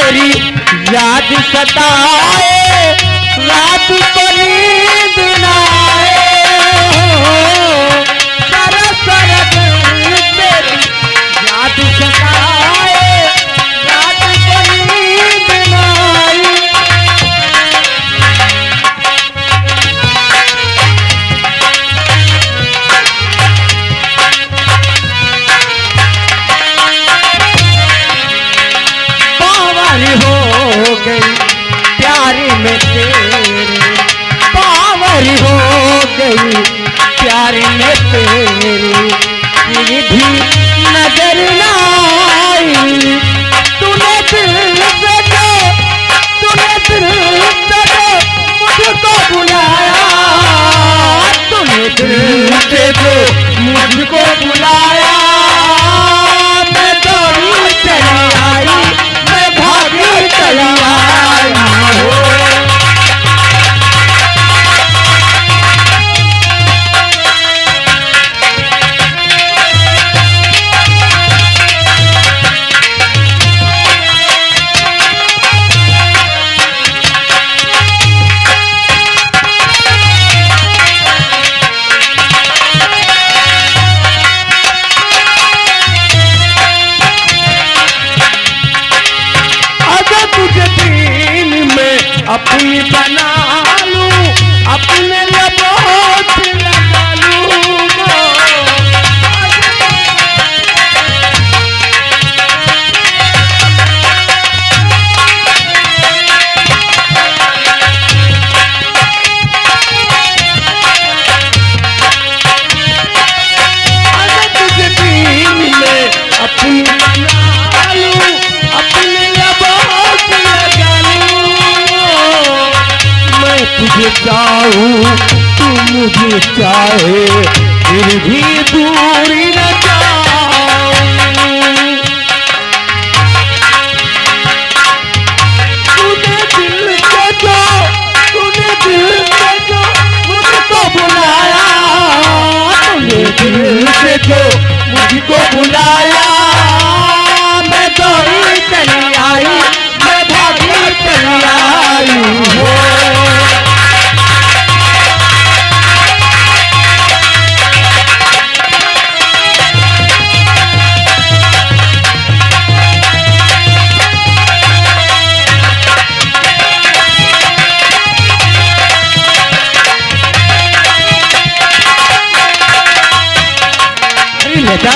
तेरी याद सताए, रात को नींद ना आए, सारा सारा दिन तेरी याद सताए, रात को नींद ना आए। हो गई प्यारी में तेरे, पावरी हो गई प्यारी में तेरी, फिर भी नजर ना आई। तूने दिल से मुझको बुलाया, तूने दिल से मुझको बुलाया, मैं दौड़ी चली आई, चली आई हो। अपनी बना लूं, अपने लबों से लगा लूंगा, अगर तुझे दिन में अपनी बना लूं, अपने लबों से लगा लूं, मैं तुझे चाहूं तू मुझे चाहे, फिर भी दूरी न जाऊं। तूने दिल से जो मुझको बुलाया, तूने दिल से जो मुझको बुलाया, मैं दौड़ी चली आई, मैं भागी चली आई हो। बेटा,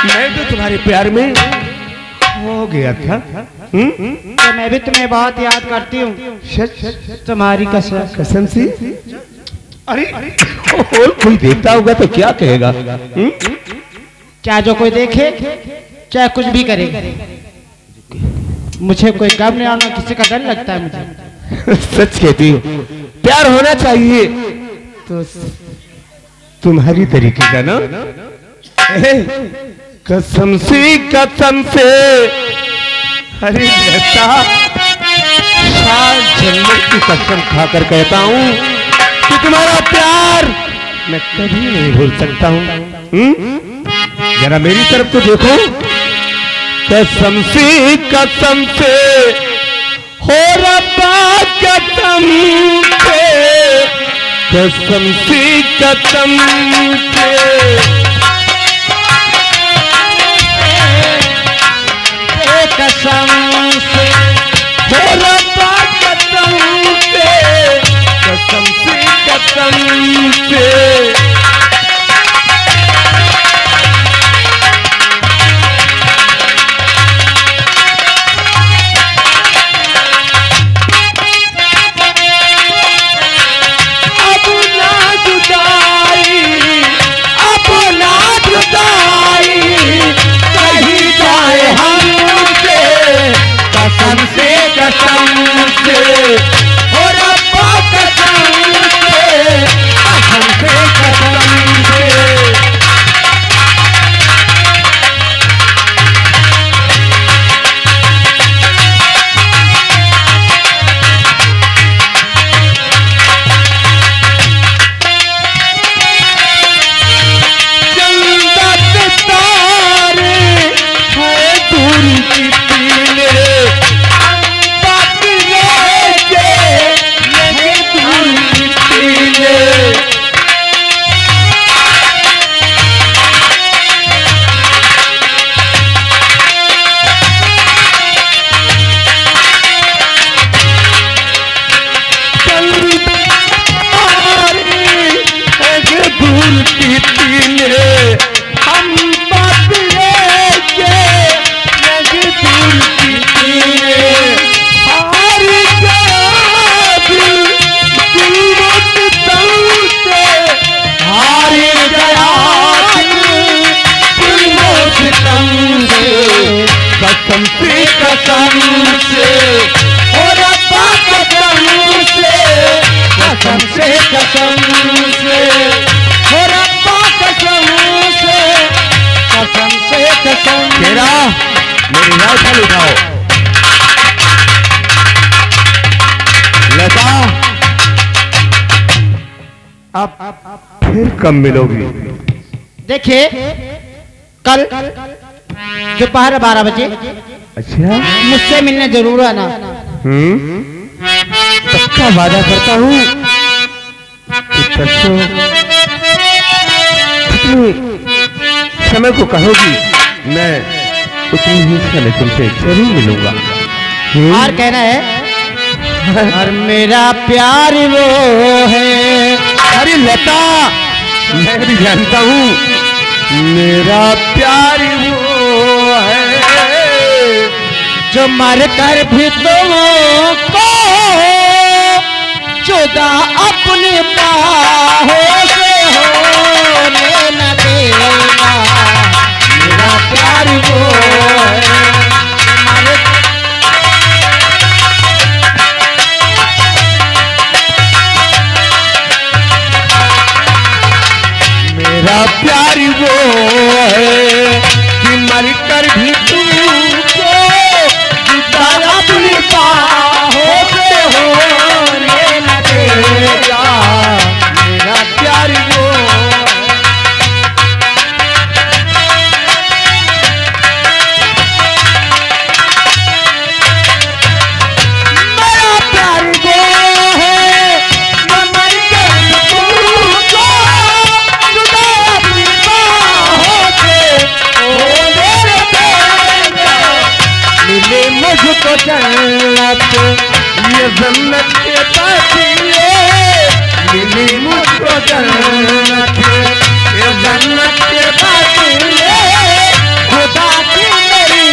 मैं तो तुम्हारे प्यार में हो गया था। तो मैं भी तुम्हें बहुत याद करती हूँ, तुम्हारी कसम से। अरे और कोई देखता होगा तो क्या कहेगा? क्या जो कोई देखे चाहे कुछ भी करे, मुझे कोई गम नहीं आना, किसी का डर लगता है मुझे। सच कहती हो, प्यार होना चाहिए तो तुम्हारी तरीके का ना। कसम से अरे बेटा, सात जन्म की कसम खाकर कहता हूँ कि तुम्हारा प्यार मैं कभी नहीं भूल सकता हूँ। जरा मेरी तरफ तो देखो। कसम से हो रब्बा कसम से, कसम से कसम से हो रब्बा कसम से, कसम से अब ना जुदाई, अब कसम से कसम से ओ रब्बा कसम से कसम से कसम से ओ रब्बा कसम से कसम। तेरा मेरी राइफल उठाओ। लता अब फिर कब मिलोगी? देखिए कल दोपहर 12 बजे अच्छा मुझसे मिलने जरूर आना। पक्का वादा करता हूँ कि परसों जितने समय को कहोगी मैं उतनी ही समय तुमसे जरूर मिलूंगा। और कहना है और मेरा प्यार वो है। अरे लता मैं भी जानता हूँ मेरा प्यार वो है जो मर कर भी तुमको जुदा अपने बाहों से होने न देगा। मेरा प्यार वो है मेरा प्यार वो है कि मर कर भी तुमको जुदा अपनी बाहों से होने न देगा। मेरा प्यार वो मेरा प्यार वो है कि मर कर भी तुमको जुदा अपनी बाहों से होने न देगा। मिले मुझको जन्नत ये जन्नत के पातिए मिली मुझको जन्नत ये जन्नत के पातिए खुदा की मेरी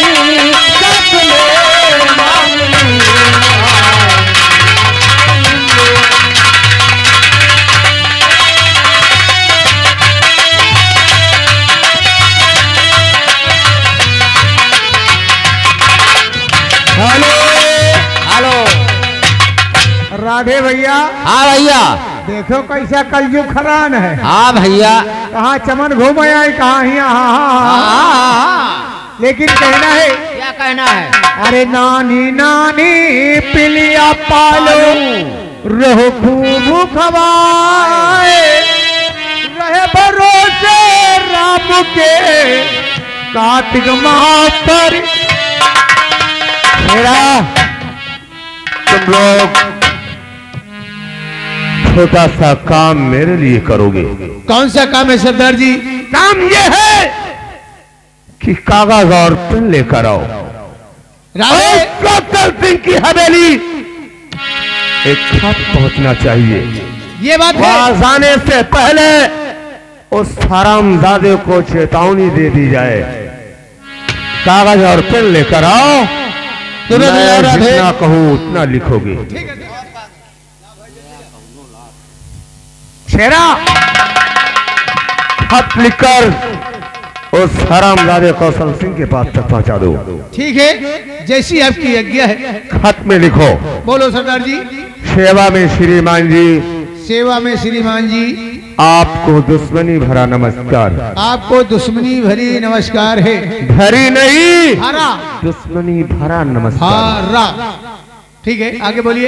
सपने मांग ली। Hello hello. राधे भैया हाँ भैया। देखो कैसा कलयुग खरान है। हाँ भैया। कहाँ चमन घूम आई कहाँ यहाँ। लेकिन कहना है क्या कहना है? अरे नानी नानी पिलिया पालो रहो खूब खवाए रहे भरोसे राम के कार्तिक माह पर। मेरा तुम लोग छोटा सा काम मेरे लिए करोगे। कौन सा काम है सरदार जी? काम ये है कि कागज और पेन लेकर आओ राधे कौशल सिंह की हवेली एक खत पहुंचना चाहिए। ये बात है। वहां जाने से पहले उस हरामजादे को चेतावनी दे दी जाए। कागज और पेन लेकर आओ। तुरंत मैं आओ राधे। जितना कहूँ उतना लिखोगे। शेरा खत लिखकर उस हरामजादे कौशल सिंह के पास तक पहुंचा दो। ठीक है जैसी आपकी आज्ञा है। खत में लिखो बोलो सरदार जी। सेवा में श्रीमान जी सेवा में श्रीमान जी आपको दुश्मनी भरा नमस्कार। आपको दुश्मनी भरी नमस्कार है। भरी नहीं हरा दुश्मनी भरा नमस्कार। हरा। ठीक है आगे बोलिए।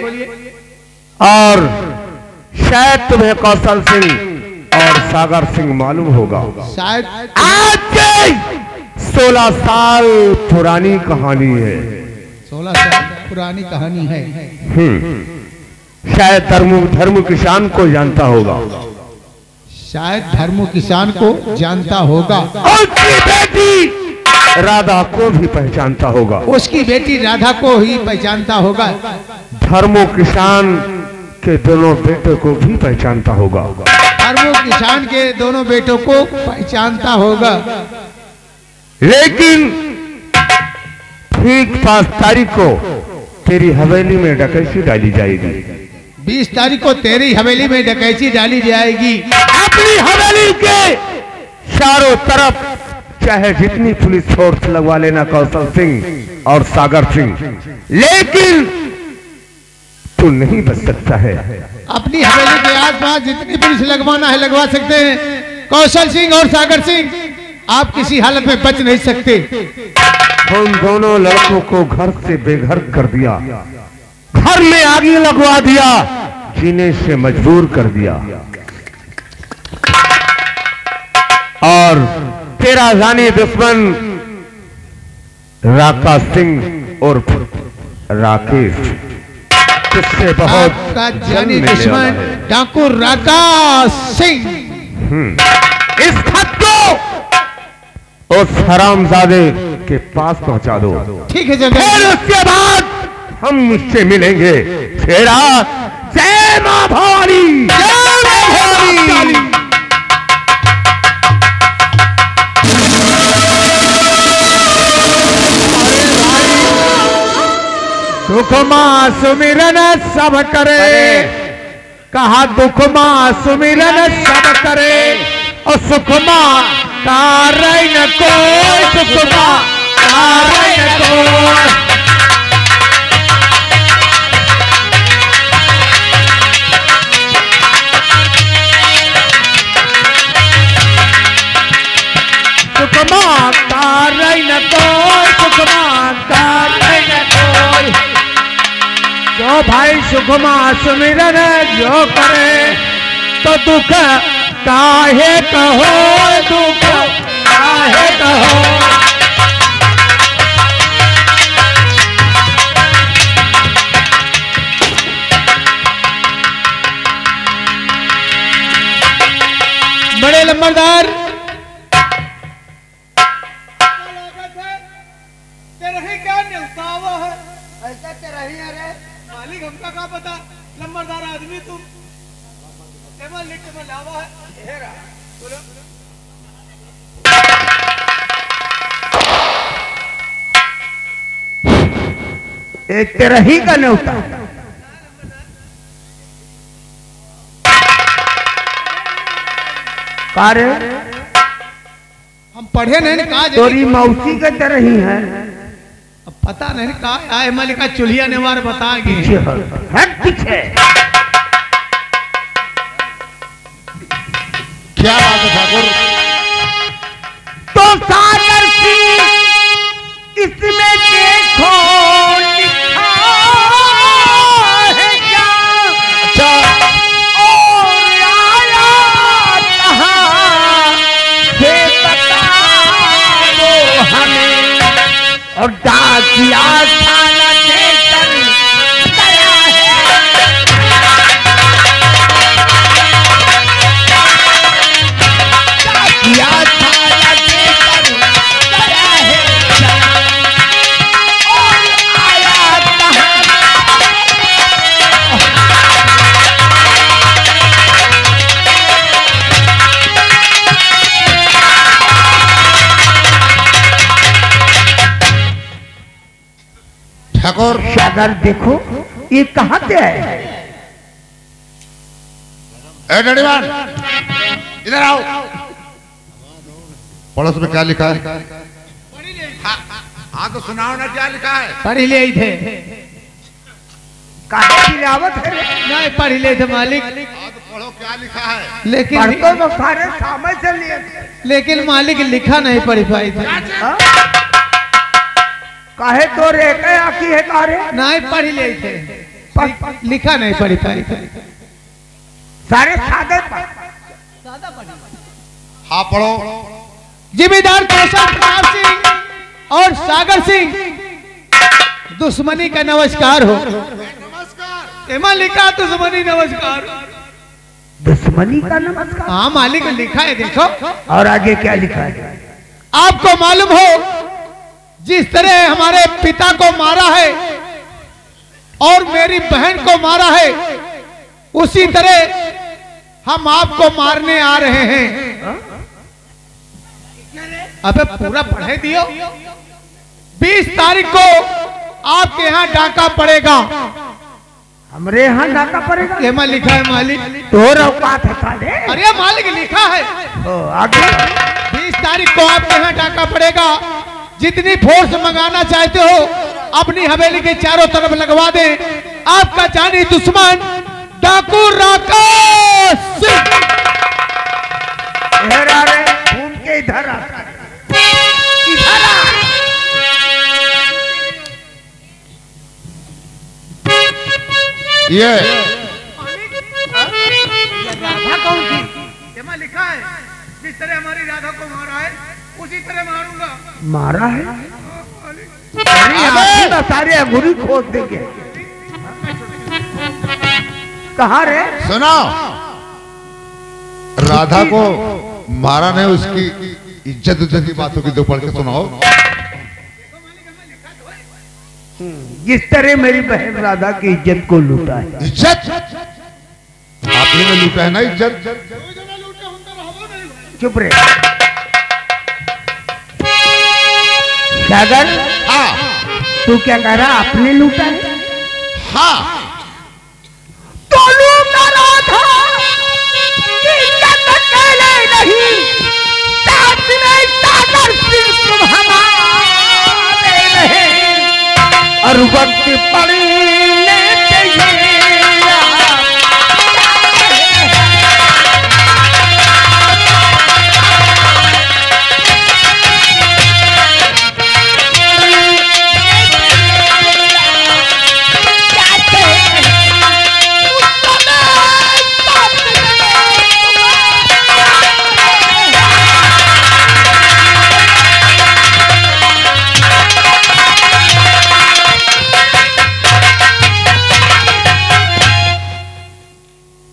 और शायद तुम्हें कौशल सिंह और सागर सिंह मालूम होगा। शायद आज से 16 साल पुरानी कहानी है। 16 साल पुरानी कहानी है। शायद धर्म किसान को जानता होगा। शायद धर्मो किसान को जानता होगा। उसकी बेटी राधा को भी पहचानता होगा। उसकी बेटी राधा को ही पहचानता होगा। धर्मो किसान के दोनों बेटों को भी पहचानता होगा। धर्मो किसान के दोनों बेटों को पहचानता होगा। लेकिन ठीक 5 तारीख को तेरी हवेली में डकैती डाली जाएगी। 20 तारीख को तेरी हवेली में डकैती डाली जाएगी। अपनी हवेली के चारों तरफ चाहे जितनी पुलिस फोर्स लगवा लेना कौशल सिंह और सागर सिंह, लेकिन तू नहीं बच सकता है। अपनी हवेली के आसपास जितनी पुलिस लगवाना है लगवा सकते हैं। कौशल सिंह और सागर सिंह, आप किसी हालत में बच नहीं सकते। उन दोनों लड़कों को घर से बेघर कर दिया, घर में आग लगवा दिया, जीने से मजबूर कर दिया। और तेरा जानी दुश्मन राका सिंह और राकेश, तुझसे बहुत आपका जानी दुश्मन डाकू राका सिंह। इस खत को उस हरामजादे के पास पहुंचा दो। ठीक है फिर जगह, उसके बाद हम मुझसे मिलेंगे। छेड़ा जय मां भवानी, जय मां भवानी। दुख मां सुमिरन सब करे, कहा दुख मां सुमिरन सब करे, और सुख मां कार्य न कोई, सुख मां कार्य न कोई। सुख मां कार्य न कोई, सुख मां कार्य न कोई। जो भाई सुख मां सुमिरन जो करे, तो दुख काहे कहो, दुख काहे कहो। बड़े लंबरदार, मालिक हमका का पता, लंबरदार आदमी तुम टेबल लिख के लावा है। हेरा बोलो, एक तेरा ही का न्योता। कार्य हम पढ़े नहीं कहा तोरी मौसी के तरह ही है। अब पता नहीं कहा आए मलिका चुलिया नेवार बताएंगे। हट पीछे। क्या बात है ठाकुर? तो सागर सिंह इसमें देखो लिखा है क्या? अच्छा, और आया कहाँ से बताओ हमें, और डाकिया थाना देकर गया है। डाकिया थाना देकर गया है, और आया कहाँ। ठाकुर सागर देखो ये कहाँ से है? ए डडीवान, इधर आओ। पड़ोस में क्या लिखा है? हाँ तो सुनाओ ना क्या लिखा है। पढ़ ही ले थे। काहे की लावत है रे? नहीं पढ़ ही ले थे मालिक, हाँ तो पढ़ो क्या लिखा है। लेकिन पढ़तो तो सारे सामने से लिए थे। लेकिन मालिक लिखा नहीं पढ़ पाई थे। हाँ? काहे तो रे के आकी है कारे? नहीं पढ़ ही ले थे, लिखा नहीं पढ़ पाई थे। सारे सादे पढ़। हाँ पढ़ो। जिम्मेदार कौशल प्रताप सिंह और सागर सिंह, दुश्मनी का नमस्कार हो। नमस्कार। एमा लिखा दुश्मनी नमस्कार। दुश्मनी का नमस्कार। हाँ मालिक लिखा है, देखो। और आगे क्या लिखा है? आपको मालूम हो जिस तरह हमारे पिता को मारा है और मेरी बहन को मारा है, उसी तरह हम आपको मारने आ रहे हैं। अबे पूरा पढ़े दियो। 20 तारीख को आपके यहाँ डाका पड़ेगा। हमरे यहाँ डाका पड़ेगा? एमा लिखा है मालिक। तो औकात है काले? अरे मालिक लिखा है। आगे 20 20 तारीख को आपके यहाँ डाका पड़ेगा। जितनी फोर्स मंगाना चाहते हो अपनी हवेली के चारों तरफ लगवा दें। आपका जानी दुश्मन डाकू राकेश सिंह। इधर आ रहे, घूम के इधर आ, इधर आ। ये राधा कौन थी? एमा लिखा है जिस तरह हमारी राधा को मारा है उसी तरह मारूंगा। मारा है? अरे आपकी तो सारे अंगूरी खोद देंगे। कहाँ रे? सुनो, राधा को मारा नहीं, उसकी इज्जत की बातों की दो पढ़ के सुनाओ। जिस तरह मेरी बहन राधा की इज्जत को लूटा है। इज्जत आप ही ने लूटा है ना इज्जत। चुप रहे सागर। हाँ तू क्या कह रहा? आपने लूटा है? हाँ, तो लूटा राधा की इज्जत अकेले नहीं, साथ में सागर सिंह तुम हमारे रहे। और वक्त पड़ने चाहिए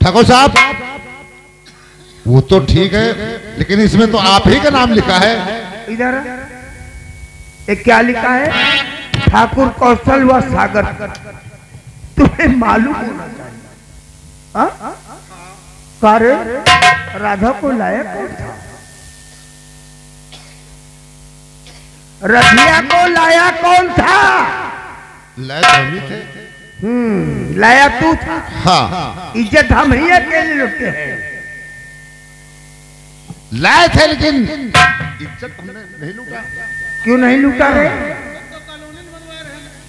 ठाकुर साहब, वो तो ठीक है, लेकिन इसमें तो आप ही का नाम लिखा है। इधर एक क्या लिखा है? ठाकुर कौशल व सागर। तुम्हें मालूम होना चाहिए। हाँ? कार्य राधा को लाया कौन था? रधिया को लाया कौन था? लायक हम ही थे। लाया तू था। हाँ, इज्जत हम ही अकेले लुटते हैं। लाए थे लेकिन इज्जत हमने नहीं लूटा। क्यों नहीं लूटा रहे?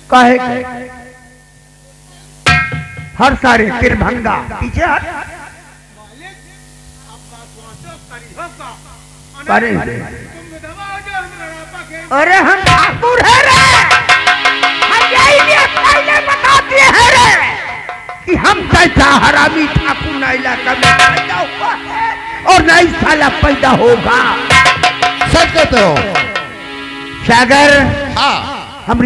काहे? हर सारे तिरभंगा पीछे हट। अरे अरे हम ठाकुर है रे। हम यही पहले बता दिए हैं रे कि हम जैसा हरामी ठाकुर ना इलाका में पैदा हुआ है और ना इस साला पैदा होगा। सच कहते हो सागर। हाँ, हम